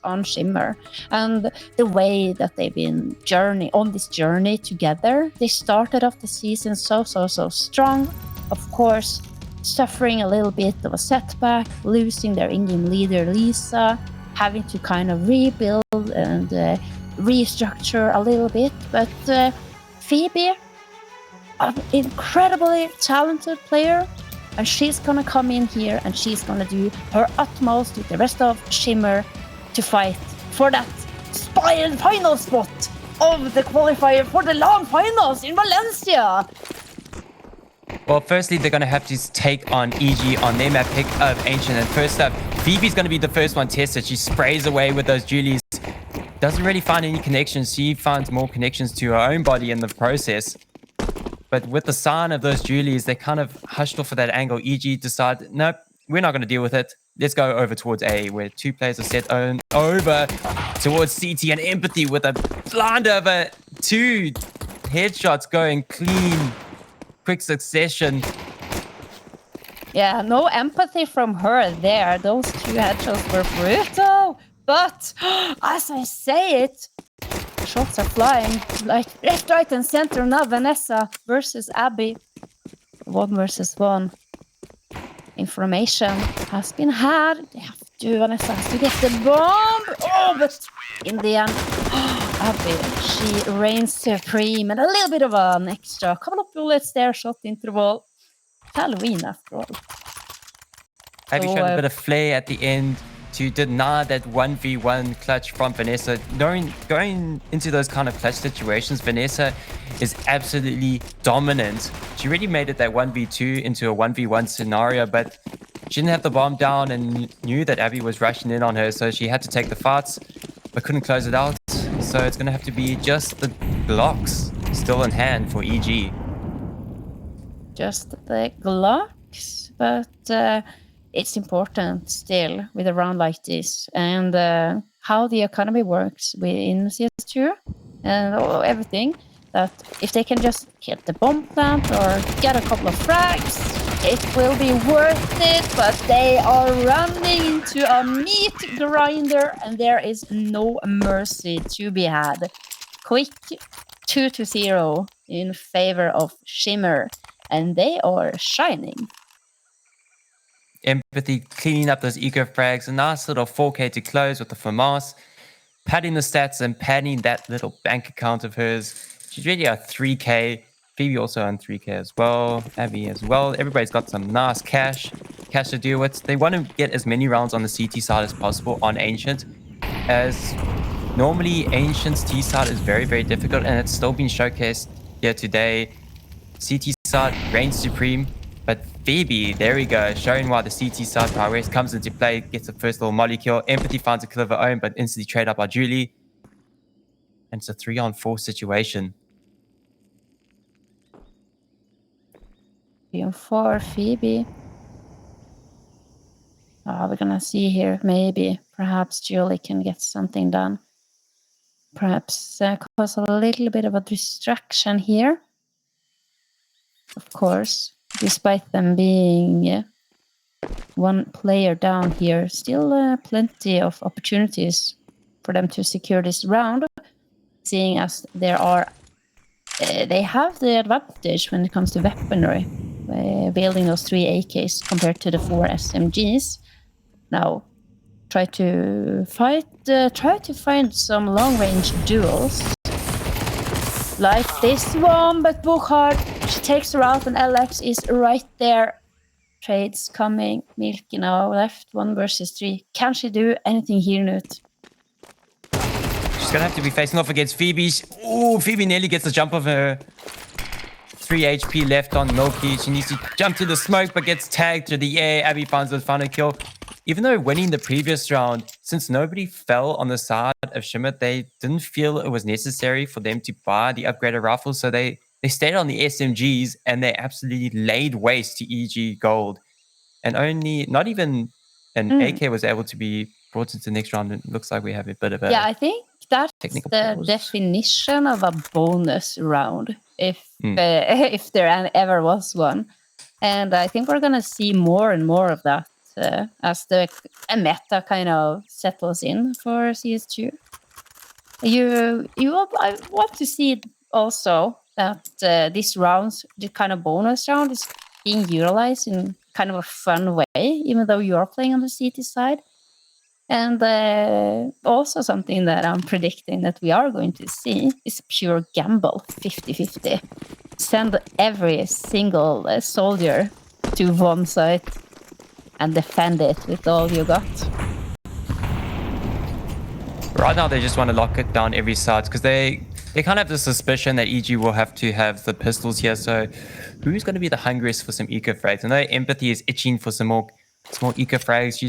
on Shimmer, and the way that they've been on this journey together. They started off the season so strong, of course, suffering a little bit of a setback, losing their in-game leader Lisa, having to kind of rebuild and restructure a little bit. But Phoebe, an incredibly talented player, and she's gonna come in here and she's gonna do her utmost with the rest of Shimmer to fight for that final spot of the qualifier for the LAN finals in Valencia. Well, firstly, they're going to have to take on EG on their map pick of Ancient. And first up, Phoebe's going to be the first one tested. She sprays away with those Julies. Doesn't really find any connections. She finds more connections to her own body in the process. But with the sign of those Julies, they kind of hushed off of that angle. EG decided, nope, we're not going to deal with it. Let's go over towards A, where two players are set over towards CT, and Empathy with a blind over, two headshots going clean, quick succession. Yeah, no empathy from her there. Those two headshots were brutal. But as I say it, shots are flying like left, right, and center. Now Vanessa versus Abby. 1 versus 1. Information has been had. Vanessa has to get the bomb. Oh, but in the end, Abby, she reigns supreme. And a little bit of an extra couple of bullets there, shot interval. Halloween after all. Abby showed a bit of flair at the end to deny that 1v1 clutch from Vanessa. Going into those kind of clutch situations, Vanessa is absolutely dominant. She really made it that 1v2 into a 1v1 scenario, but she didn't have the bomb down and knew that Abby was rushing in on her, so she had to take the fights, but couldn't close it out. So it's going to have to be just the Glocks still in hand for EG. Just the Glocks, but it's important still with a round like this, and how the economy works within CS2 and everything, that if they can just hit the bomb plant or get a couple of frags, it will be worth it. But they are running into a meat grinder and there is no mercy to be had. Quick 2-0 in favor of Shimmer, and they are shining. Empathy cleaning up those eco frags. A nice little 4K to close with the FAMAS. Padding the stats and padding that little bank account of hers. She's really a 3K. Phoebe also on 3K as well. Abby as well. Everybody's got some nice cash to deal with. They want to get as many rounds on the CT side as possible on Ancient, as normally Ancient's T side is very, very difficult, and it's still been showcased here today. CT side reigns supreme. But Phoebe, there we go, showing why the CT side power race comes into play, gets the first little molly kill. Empathy finds a kill of her own, but instantly trade up by Julie. And it's a 3-on-4 situation. 3-on-4, Phoebe. We're gonna see here, maybe, perhaps Julie can get something done. Perhaps cause a little bit of a distraction here. Of course. Despite them being one player down here, still plenty of opportunities for them to secure this round, seeing as there are they have the advantage when it comes to weaponry, building those 3 AKs compared to the 4 SMGs. Now try to find some long-range duels like this one, but Buchard, she takes her out and LX is right there. Trades coming. Milky now left, 1 versus 3. Can she do anything here, Newt? She's going to have to be facing off against Phoebe. Oh, Phoebe nearly gets the jump of her. 3 HP left on Milky. She needs to jump to the smoke, but gets tagged to the air. Abby finds the final kill. Even though winning the previous round, since nobody fell on the side of Shimmer, they didn't feel it was necessary for them to buy the upgraded rifles. So they stayed on the SMGs and they absolutely laid waste to EG Gold. And not even an AK was able to be brought into the next round. It looks like we have a bit of a... Yeah, I think that's the definition of a bonus round, if there ever was one. And I think we're going to see more and more of that as the meta kind of settles in for CS2. I want to see also that this round, the kind of bonus round, is being utilized in kind of a fun way, even though you are playing on the CT side. And also something that I'm predicting that we are going to see is pure gamble, 50-50. Send every single soldier to one side and defend it with all you got. Right now, they just want to lock it down every side because they kind of have the suspicion that EG will have to have the pistols here. So who's going to be the hungriest for some eco frags? I know Empathy is itching for some more eco frags.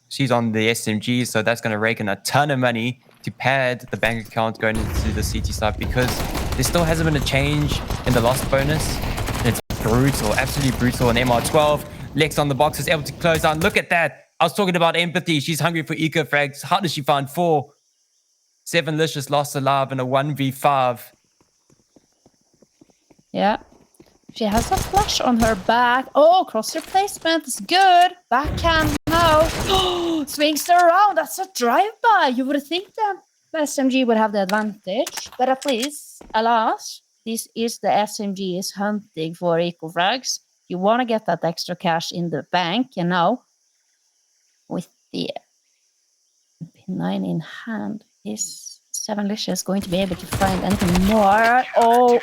She's on the SMG, so that's going to rake in a ton of money to pad the bank account going into the CT side because there still hasn't been a change in the loss bonus. And it's brutal, absolutely brutal. And MR12, Lex on the box is able to close down. Look at that. I was talking about Empathy. She's hungry for eco frags. How does she find 4? 7 Licious lost alive in a 1v5. Yeah. She has a flash on her back. Oh, cross replacement is good. Backhand now. Swings around. That's a drive-by. You would think that SMG would have the advantage. But at least, alas, this is the SMG's hunting for eco frags. You want to get that extra cash in the bank. And now, with the P9 in hand, is 7 Licious going to be able to find anything more? Oh,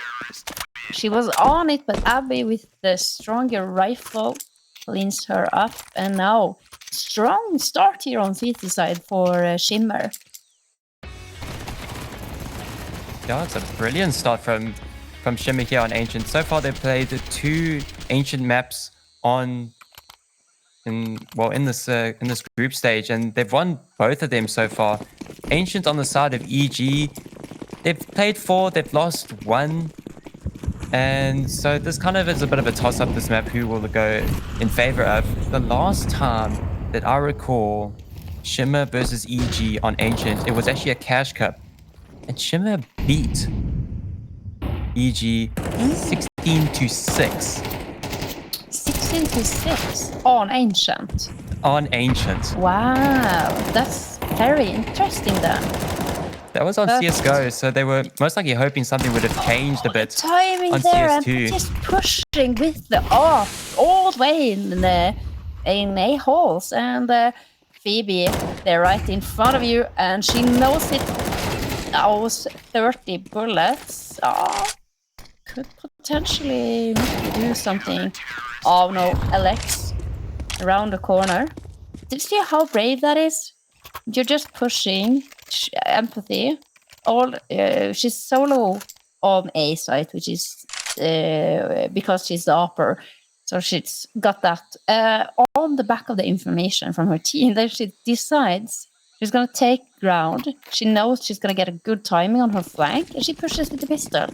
she was on it, but Abby with the stronger rifle cleans her up. And now, strong start here on CT side for Shimmer. Yeah, it's a brilliant start from Shimmer here on Ancient. So far, they've played 2 Ancient maps in this group stage, and they've won both of them so far. Ancient on the side of EG, they've played 4, they've lost 1. And so this kind of is a bit of a toss-up, this map, who will it go in favor of. The last time that I recall Shimmer versus EG on Ancient, it was actually a cash cup. And Shimmer beat EG 16-6. 16-6 on Ancient. On Ancient. Wow, that's very interesting then. That was on CSGO, so they were most likely hoping something would have changed a bit. The timing on there, CS2. and just pushing with the off all the way in A holes, and Phoebe, they're right in front of you, and she knows it. Those 30 bullets could potentially do something. Oh no, Alex around the corner. Did you see how brave that is? You're just pushing Empathy. She's solo on A site, which is because she's the upper. So she's got that on the back of the information from her team. Then she decides she's going to take ground. She knows she's going to get a good timing on her flank, and she pushes with the pistol.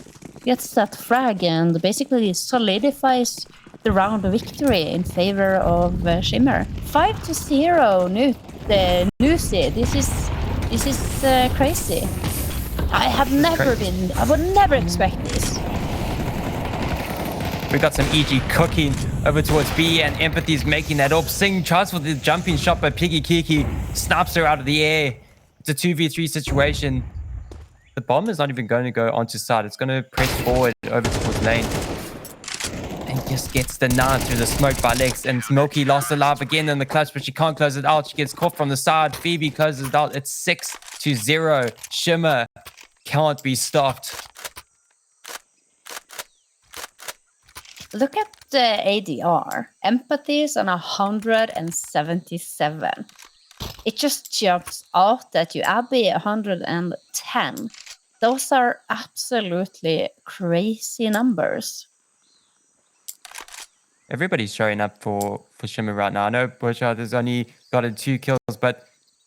Gets that frag and basically solidifies the round of victory in favor of Shimmer. 5-0, Nusi. This is crazy. I would never expect this. We got some EG cooking over towards B, and Empathy's making that up. Sing tries for the jumping shot, but Piggy Kiki snaps her out of the air. It's a 2v3 situation. The bomb is not even going to go onto side. It's going to press forward over towards lane. And just gets denied through the smoke by Lex. And Milky lost alive again in the clutch, but she can't close it out. She gets caught from the side. Phoebe closes it out. It's 6-0. Shimmer can't be stopped. Look at the ADR. Empathy is on 177. It just jumps out at you. Abby, 110. Those are absolutely crazy numbers. Everybody's showing up for Shimmer right now. I know Burchard has only gotten 2 kills, but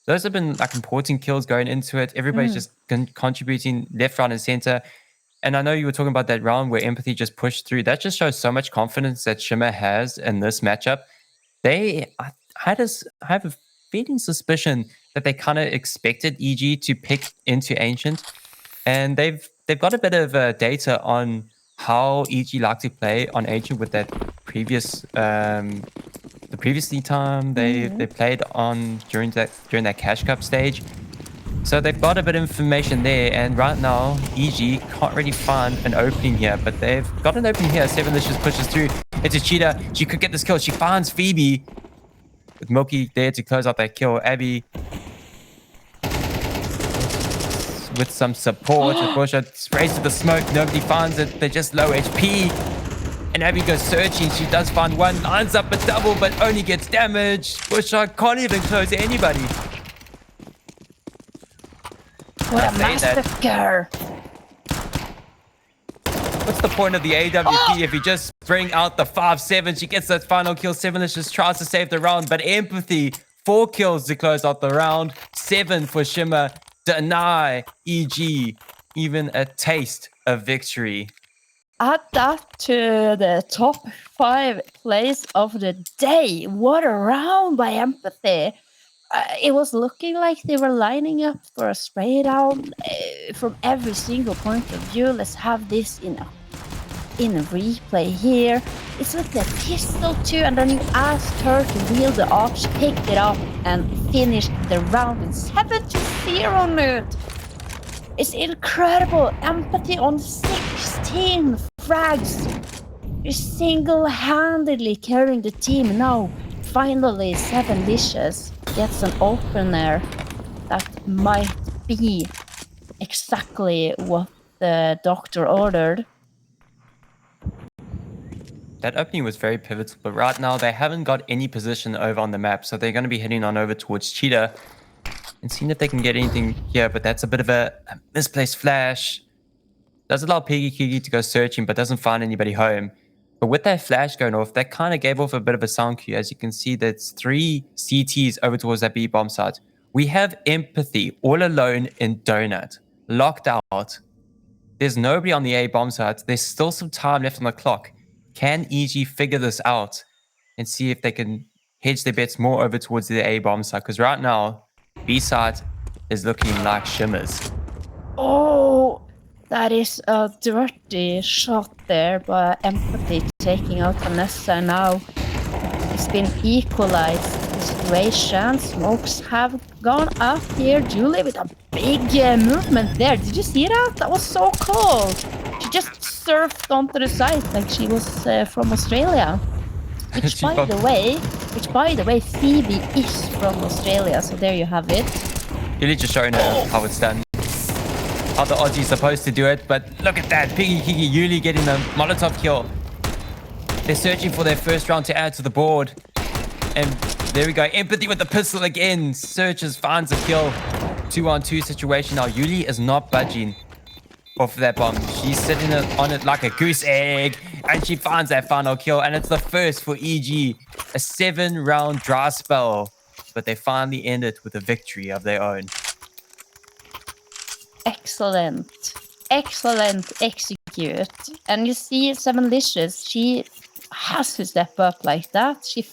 those have been like important kills going into it. Everybody's just contributing left, right, and center. And I know you were talking about that round where Empathy just pushed through. That just shows so much confidence that Shimmer has in this matchup. I have a feeling suspicion that they kind of expected EG to pick into Ancient. And they've got a bit of data on how EG like to play on Ancient with that previous the previously time they played on during that Cash Cup stage. So they've got a bit of information there, and right now EG can't really find an opening here, but they've got an opening here. Sevenlicious pushes through. It's a cheetah. She could get this kill. She finds Phoebe with Milky there to close out that kill. Abby with some support. Busha sprays to the smoke. Nobody finds it. They're just low HP. And Abby goes searching. She does find one. Lines up a double, but only gets damaged. Busha can't even close anybody. What a massacre! What's the point of the AWP if you just bring out the 5-7? She gets that final kill. Sevenlicious tries to save the round, but Empathy, 4 kills to close out the round. 7 for Shimmer. Deny EG even a taste of victory. Add that to the top 5 plays of the day. What a round by Empathy. It was looking like they were lining up for a spray down from every single point of view. Let's have this in a replay here. It's with the pistol too, and then you asked her to wield the AWP. She picked it up and finished the round with 7-0 nude. It's incredible. Empathy on 16 frags. You're single-handedly carrying the team now. Finally, Sevenlicious gets an opener that might be exactly what the doctor ordered. That opening was very pivotal, but right now they haven't got any position over on the map, so they're going to be heading on over towards Cheetah and seeing if they can get anything here, but that's a bit of a misplaced flash. Does allow Piggy Kiki to go searching, but doesn't find anybody home. But with that flash going off, that kind of gave off a bit of a sound cue. As you can see, that's 3 CTs over towards that B bomb site. We have Empathy all alone in Donut, locked out. There's nobody on the A bomb site. There's still some time left on the clock. Can EG figure this out and see if they can hedge their bets more over towards the A bomb site? Because right now, B site is looking like Shimmers. Oh, that is a dirty shot there by Empathy taking out Vanessa now. It's been equalized the situation. Smokes have gone up here. Julie with a big movement there. Did you see that? That was so cool. She just surfed onto the site like she was from Australia. Which by the way, Phoebe is from Australia. So there you have it. Really just showing her how it's done. How the Aussie's supposed to do it, but look at that. Piggy Kiki Yuli getting the Molotov kill. They're searching for their first round to add to the board. And there we go. Empathy with the pistol again. Searches, finds a kill. 2-on-2 situation. Now Yuli is not budging off that bomb. She's sitting on it like a goose egg. And she finds that final kill. And it's the first for EG. A 7-round dry spell. But they finally end it with a victory of their own. Excellent execute. And you see Sevenlicious, she has to step up like that. She's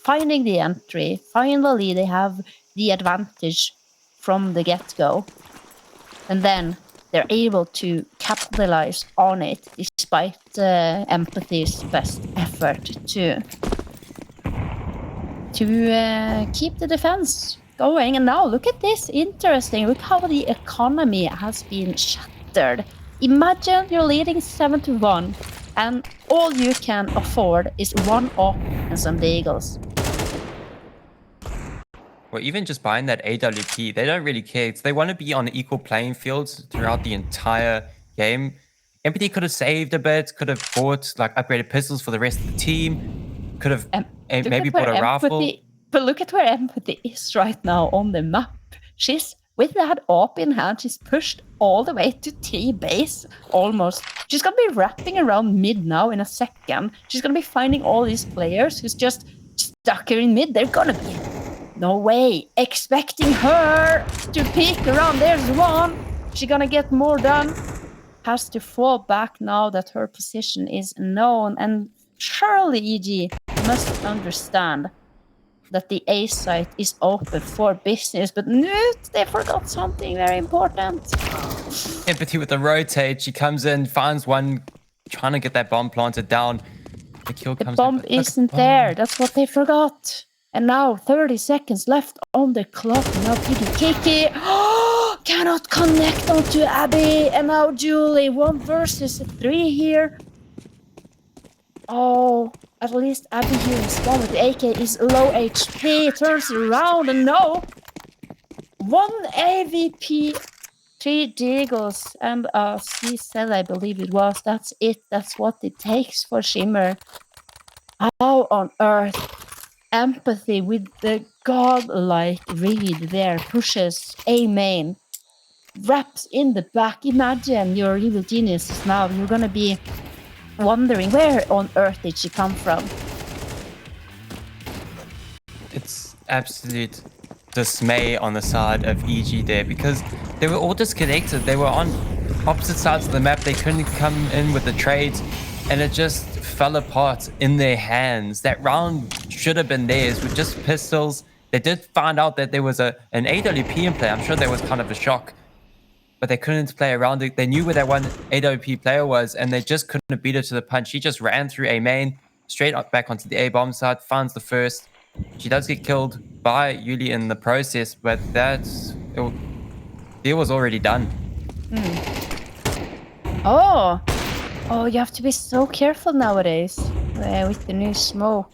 finding the entry. Finally, they have the advantage from the get-go. And then they're able to capitalize on it despite Empathy's best effort to keep the defense going. And now look at this, interesting. Look how the economy has been shattered. Imagine you're leading 7-1 and all you can afford is 1 op and some bagels. Well, even just buying that AWP, they don't really care. They want to be on equal playing fields throughout the entire game. Empathy could have saved a bit, could have bought like upgraded pistols for the rest of the team, could have maybe bought a rifle. But look at where Empathy is right now on the map. She's with that AWP in hand. She's pushed all the way to T base almost. She's gonna be wrapping around mid now in a second. She's gonna be finding all these players who's just stuck here in mid. They're gonna be no way expecting her to peek around. There's one. She's gonna get more done. Has to fall back now that her position is known. And surely EG must understand that the A site is open for business, but Newt, they forgot something very important. Empathy with the rotate. She comes in, finds one, trying to get that bomb planted down. The kill The comes bomb in, but look at isn't the there. bomb. That's what they forgot. And now 30 seconds left on the clock. Now Piggy Kiki cannot connect onto Abby. And now Julie, 1 versus 3 here. Oh, at least Abby here in spawn with the AK is low HP. Turns around and no. 1 AVP, 3 Deagles, and a CSL, I believe it was. That's it. That's what it takes for Shimmer. How on earth? Empathy with the godlike read there. Pushes A main. Wraps in the back. Imagine your evil geniuses now. You're gonna be wondering where on earth did she come from? It's absolute dismay on the side of EG there because they were all disconnected. They were on opposite sides of the map. They couldn't come in with the trades, and it just fell apart in their hands. That round should have been theirs with just pistols. They did find out that there was an AWP in play. I'm sure that was kind of a shock, but they couldn't play around it. They knew where that one AWP player was, and they just couldn't beat it to the punch. She just ran through A main, straight up back onto the A bomb side, finds the first. She does get killed by Yuli in the process, but deal was already done. Oh, you have to be so careful nowadays with the new smoke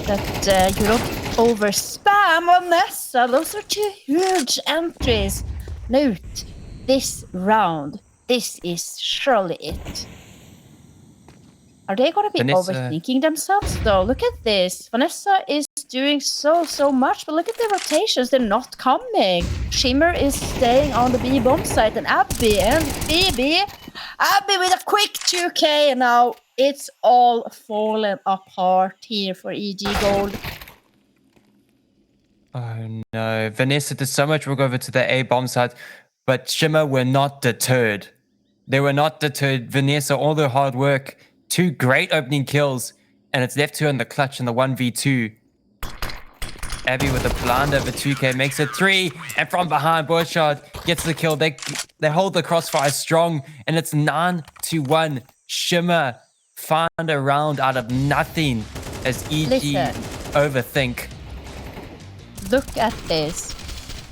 that you don't overspam Vanessa. Those are 2 huge entries. Note, this round, this is surely it. Are they going to be Vanessa, overthinking themselves, though? Look at this. Vanessa is doing so much, but look at the rotations. They're not coming. Shimmer is staying on the B bomb site, and Abby and Phoebe. Abby with a quick 2K, and now it's all fallen apart here for EG Gold. oh no. Vanessa did so much work over to the A bomb side, but Shimmer were not deterred. They were not deterred. Vanessa, all their hard work, 2 great opening kills, and it's left her in the clutch in the 1v2. Abby with a blind over 2K makes it 3, and from behind, Bushard gets the kill. They hold the crossfire strong, and it's 9-1. Shimmer find a round out of nothing as EG overthink. Look at this.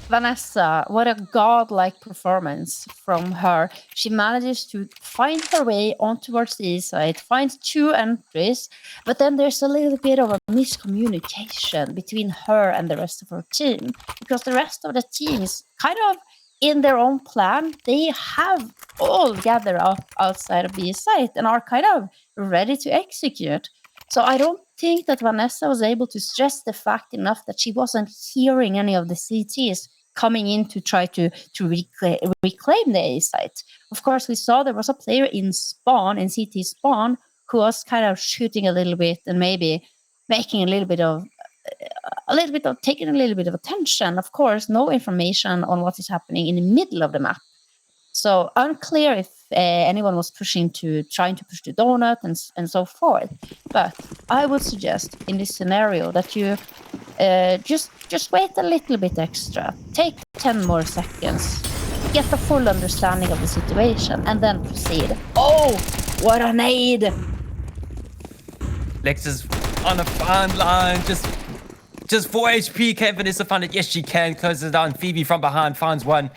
Vanessa, what a godlike performance from her. She manages to find her way on towards the east side, finds 2 entries, but then there's a little bit of a miscommunication between her and the rest of her team, because the rest of the team is kind of in their own plan. They have all gathered up outside of the east side and are kind of ready to execute. So I don't think that Vanessa was able to stress the fact enough that she wasn't hearing any of the CTs coming in to try to reclaim the A site. Of course, we saw there was a player in CT spawn, who was kind of shooting a little bit and maybe making taking a little bit of attention. Of course, no information on what is happening in the middle of the map. So unclear if anyone was trying to push the donut and so forth. But I would suggest in this scenario that you just wait a little bit extra. Take 10 more seconds. Get a full understanding of the situation and then proceed. Oh, what a nade! Lex is on a fine line, just 4 HP. Can Vanessa find it? Yes, she can. Closes it down. Phoebe from behind finds one,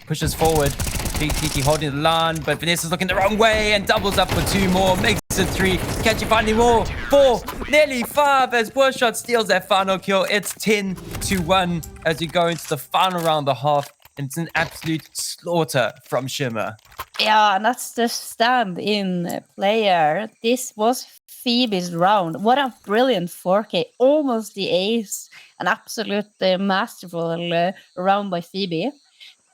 pushes forward. Tiki holding the line, but Vanessa's looking the wrong way and doubles up for 2 more, makes it 3. Can she find any more? 4, nearly 5 as Bushard steals that final kill. It's 10-1 as we go into the final round of the half, and it's an absolute slaughter from Shimmer. Yeah, and that's the stand-in player. This was Phoebe's round. What a brilliant 4K, almost the ace. An absolute masterful round by Phoebe.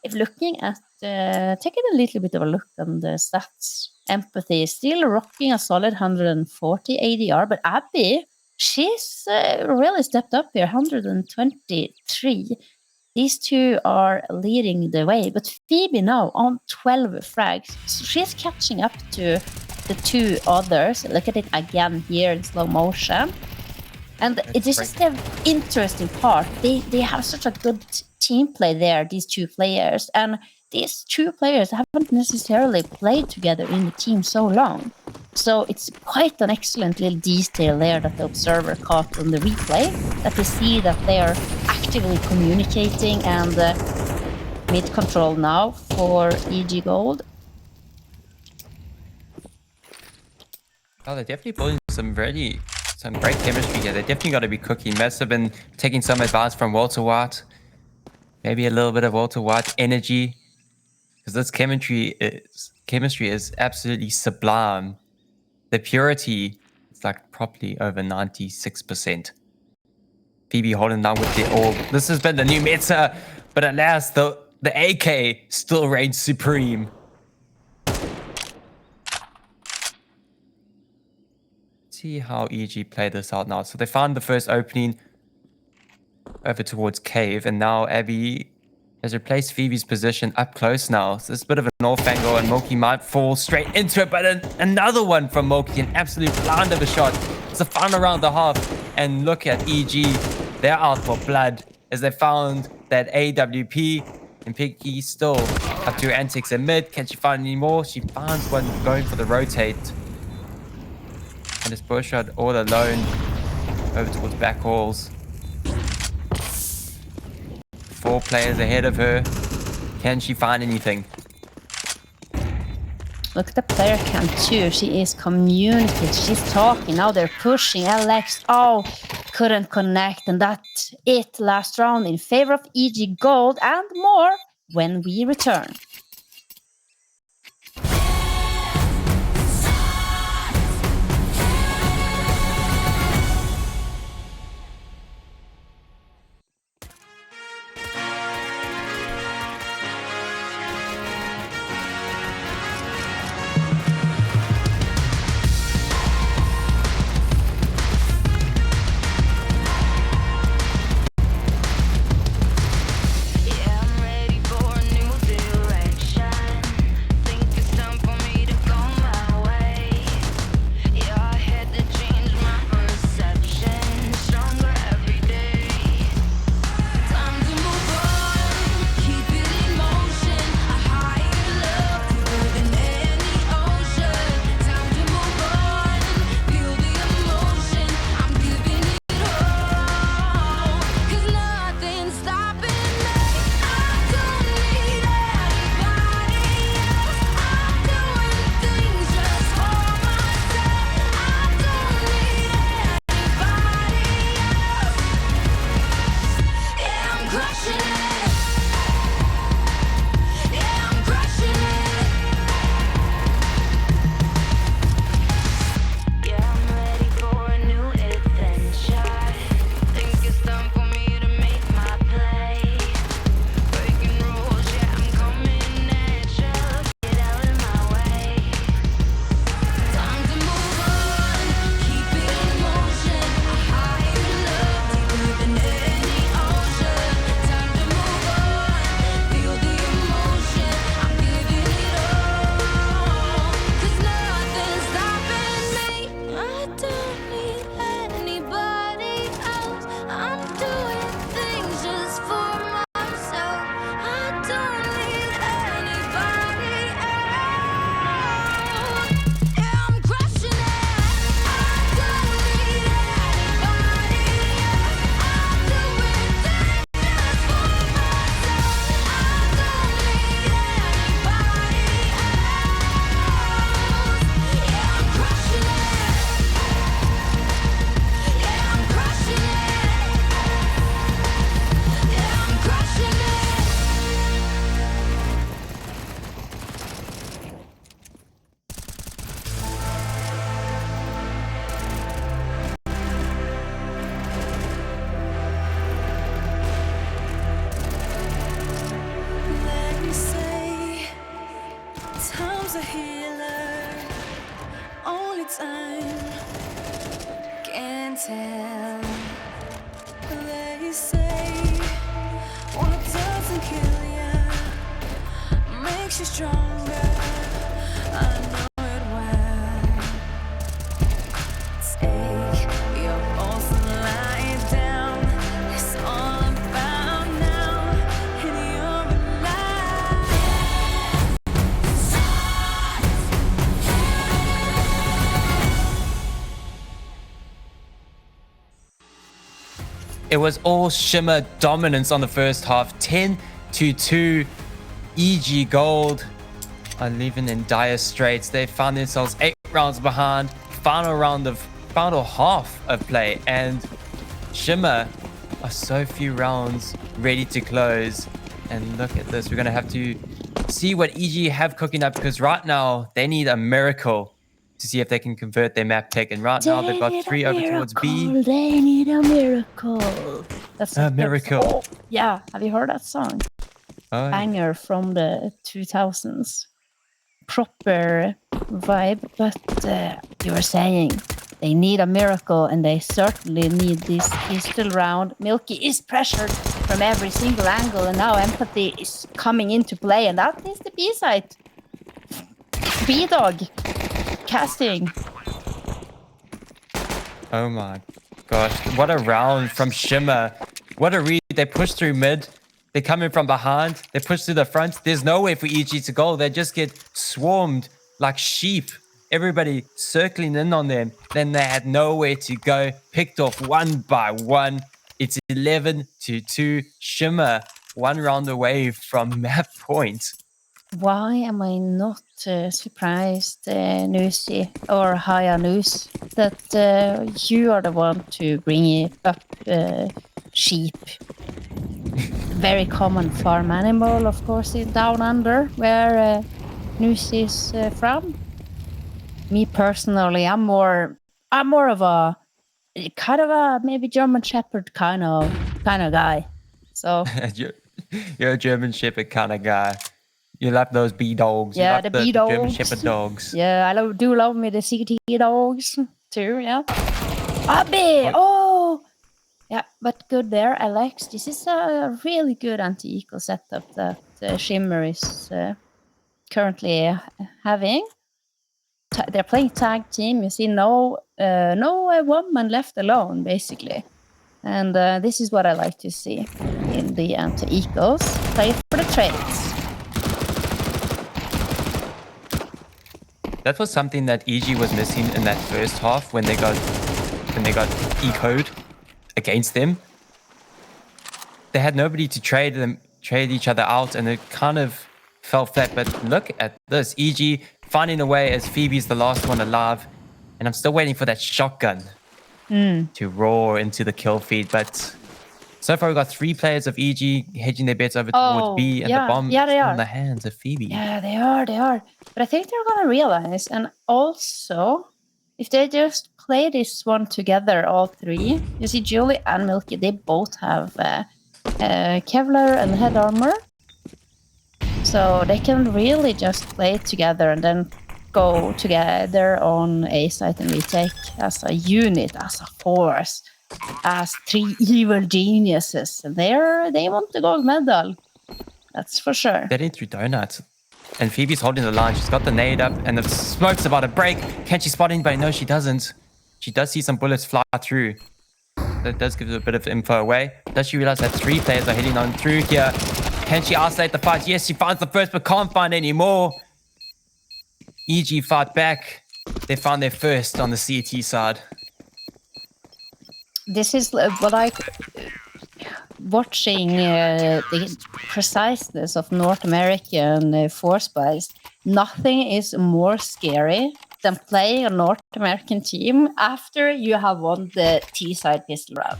If looking at taking a little bit of a look on the stats, Empathy is still rocking a solid 140 ADR, but Abby, she's really stepped up here, 123. These 2 are leading the way, but Phoebe now on 12 frags. So she's catching up to the 2 others. Look at it again here in slow motion. And this is the interesting part. They have such a good team play there, these 2 players. And these 2 players haven't necessarily played together in the team so long. So it's quite an excellent little detail there that the observer caught on the replay, that we see that they are actively communicating, and mid control now for EG Gold. Oh, they're definitely building some great chemistry here. They definitely got to be cooking. Must have been taking some advice from Walter White. Maybe a little bit of Walter White energy. Because this chemistry is absolutely sublime. The purity is like probably over 96%. Phoebe holding down with the orb. This has been the new meta, but at last the AK still reigns supreme. See how EG play this out now. So they found the first opening over towards Cave, and now Abby has replaced Phoebe's position up close now. So it's a bit of an off angle, and Moki might fall straight into it, but another one from Moki, an absolute blind of a shot. It's the final round the half, and look at EG. They're out for blood as they found that AWP, and Piggy still up to her antics in mid. Can she find any more? She finds one going for the rotate. And it's Bushard all alone over towards back walls. 4 players ahead of her. Can she find anything? Look at the player cam too. She is communicating. She's talking. Now they're pushing. Alex, couldn't connect. And that's it. Last round in favor of EG Gold, and more when we return. tell. They say what doesn't kill you makes you stronger. I know it well. Take your pulse and lie it down. It's all about now, and you're alive. It was all shimmer dominance on the first half. 10-2. EG Gold are living in dire straits. They found themselves 8 rounds behind. Final half of play, and Shimmer are so few rounds ready to close. And look at this. We're going to have to see what EG have cooking up, because right now they need a miracle to see if they can convert their map pick. And right now they've got 3 over towards B. They need a miracle. That's A miracle. Oh, yeah. Have you heard that song? Oh, Banger from the 2000s. Proper vibe, but you were saying they need a miracle, and they certainly need this pistol round. Milky is pressured from every single angle, and now empathy is coming into play, and that is the B side. B-Dog casting. oh my gosh. What a round from Shimmer. What a read. They push through mid. They come in from behind. They push to the front. There's no way for EG to go. They just get swarmed like sheep. Everybody circling in on them. Then they had nowhere to go. Picked off one by one. It's 11-2. Shimmer 1 round away from map point. Why am I not surprised, Nusi or Haya Nus, that you are the one to bring it up sheep? Very common farm animal, of course, in Down Under, where Nusi is from. Me personally, I'm more of a kind of a maybe German Shepherd kind of guy. So You're a German Shepherd kind of guy. You love those B-dogs. Yeah, you love the B-dogs. German Shepherd dogs. Yeah, I do love me the CT dogs too, yeah. Abby! Oh! Yeah, but good there, Alex. This is a really good anti-eco setup that Shimmer is currently having. They're playing tag team. You see no woman left alone, basically. And this is what I like to see in the anti-ecos. Play for the trades. That was something that EG was missing in that first half when they got eco'd against them. They had nobody to trade each other out, and it kind of fell flat. But look at this. EG finding a way as Phoebe's the last one alive. And I'm still waiting for that shotgun to roar into the kill feed. But so far we've got 3 players of EG hedging their bets over towards B, and the bomb is in the hands of Phoebe. Yeah, they are. But I think they're going to realize, and also, if they just play this one together, all 3, you see Julie and Milky, they both have Kevlar and head armor. So they can really just play together and then go together on A site and retake as a unit, as a force, as 3 evil geniuses. And they want the gold medal. That's for sure. They're in through donuts. And Phoebe's holding the line. She's got the nade up, and the smoke's about to break. Can she spot anybody? No, she doesn't. She does see some bullets fly through. That does give a bit of info away. Does she realize that 3 players are heading on through here? Can she isolate the fight? Yes, she finds the first, but can't find any more. EG fight back. They found their first on the CT side. This is what I... Watching the preciseness of North American force buys, nothing is more scary than playing a North American team after you have won the T-side pistol round.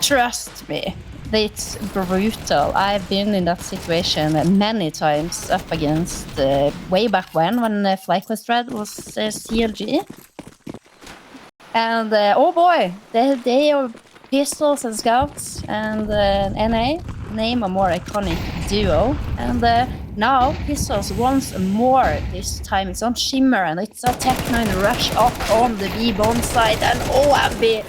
Trust me, it's brutal. I've been in that situation many times up against way back when FlyQuest Red was CLG. And oh boy, they are pistols and scouts and NA, name a more iconic duo. And now pistols once more. This time it's on Shimmer, and it's a Tech9 rush up on the B bomb side. And oh, Abby!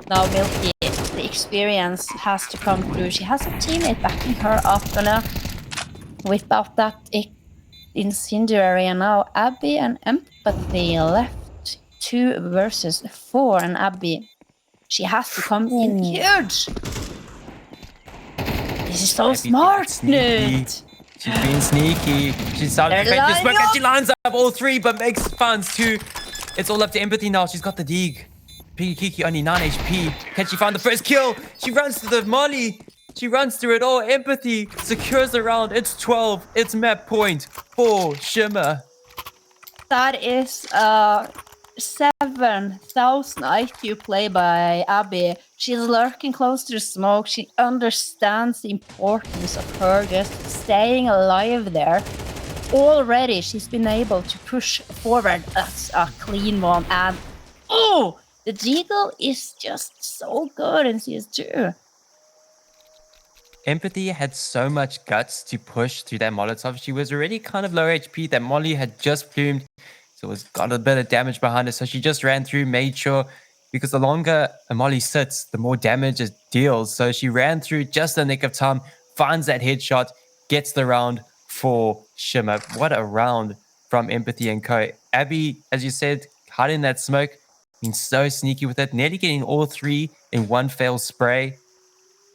Now Milky, the experience has to come through. She has a teammate backing her up, and whip out that incendiary. And now Abby and Empathy left 2 versus 4, and Abby, she has to come in huge. This is so smart, Knut. She's being sneaky. She's starting to fake this work, and she lines up all 3, but makes funds too. It's all up to Empathy now. She's got the dig. Kiki only 9 HP. Can she find the first kill? She runs to the molly. She runs through it all. Empathy secures the round. It's 12. It's map point for Shimmer. That is 7,000 IQ play by Abby. She's lurking close to the smoke. She understands the importance of her just staying alive there. Already, she's been able to push forward. That's a clean one. And oh, the Deagle is just so good in CS2. Empathy had so much guts to push through that Molotov. She was already kind of low HP. That molly had just plumed, so it's got a bit of damage behind her. So she just ran through, made sure, because the longer a molly sits, the more damage it deals. So she ran through just in the nick of time, finds that headshot, gets the round for Shimmer. What a round from Empathy and co. Abby, as you said, hiding that smoke, being so sneaky with it, nearly getting all three in one fail spray.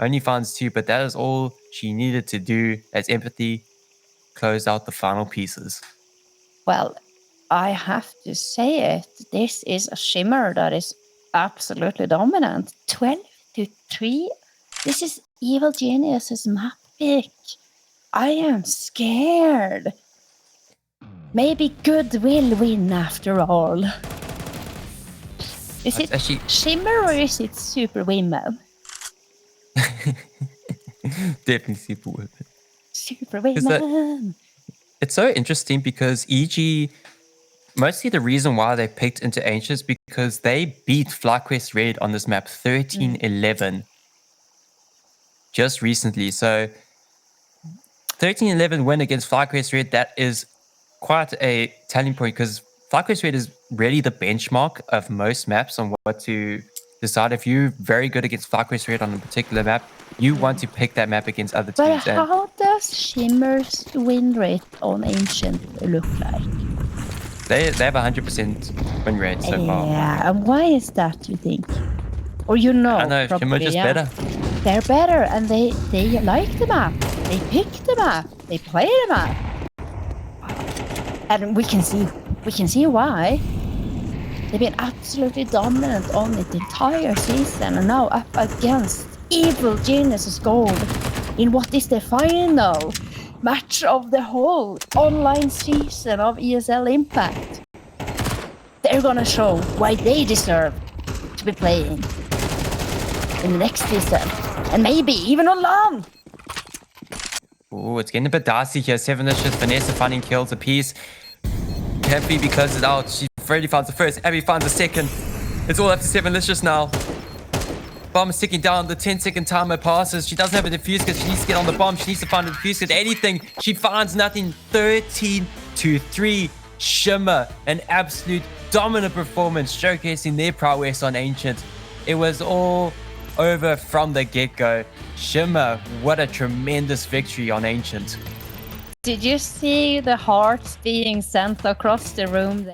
Only finds two, but that is all she needed to do as Empathy closed out the final pieces. Well, I have to say it. This is a Shimmer that is absolutely dominant. 12-3. This is Evil Genius's map pick. I am scared. Maybe good will win after all. Is it actually Shimmer or is it Super Women? definitely Super Women. Super Women. It's so interesting because EG, mostly the reason why they picked into Ancients because they beat FlyQuest Red on this map 13-11 just recently. So 13-11 win against FlyQuest Red, that is quite a telling point because FlyQuest Red is really the benchmark of most maps on what to decide. If you're very good against FlyQuest Red on a particular map, you want to pick that map against other But teams. how does Shimmer's win rate on Ancient look like? They have 100% win rate so far. Yeah, and why is that, you think? Or you know, I know, probably, Shimmer just yeah. better. They're better, and they like the map. They pick the map. They play the map. And we can see why. They've been absolutely dominant on it the entire season, and now up against Evil Genius's Gold in what is the final match of the whole online season of ESL Impact. They're gonna show why they deserve to be playing in the next season, and maybe even on LAN. Oh, it's getting a bit dicey here. 7 issues, Vanessa finding kills apiece. Can't Phoebe closes out. She already finds the first. Abby finds the second. It's all up to 7 issues now. Bomb is ticking down. The 10-second timer passes. She doesn't have a defuse because she needs to get on the bomb. She needs to find a defuse because anything. She finds nothing. 13-3. Shimmer, an absolute dominant performance showcasing their prowess on Ancient. It was all over from the get-go. Shimmer, what a tremendous victory on Ancient. Did you see the hearts being sent across the room?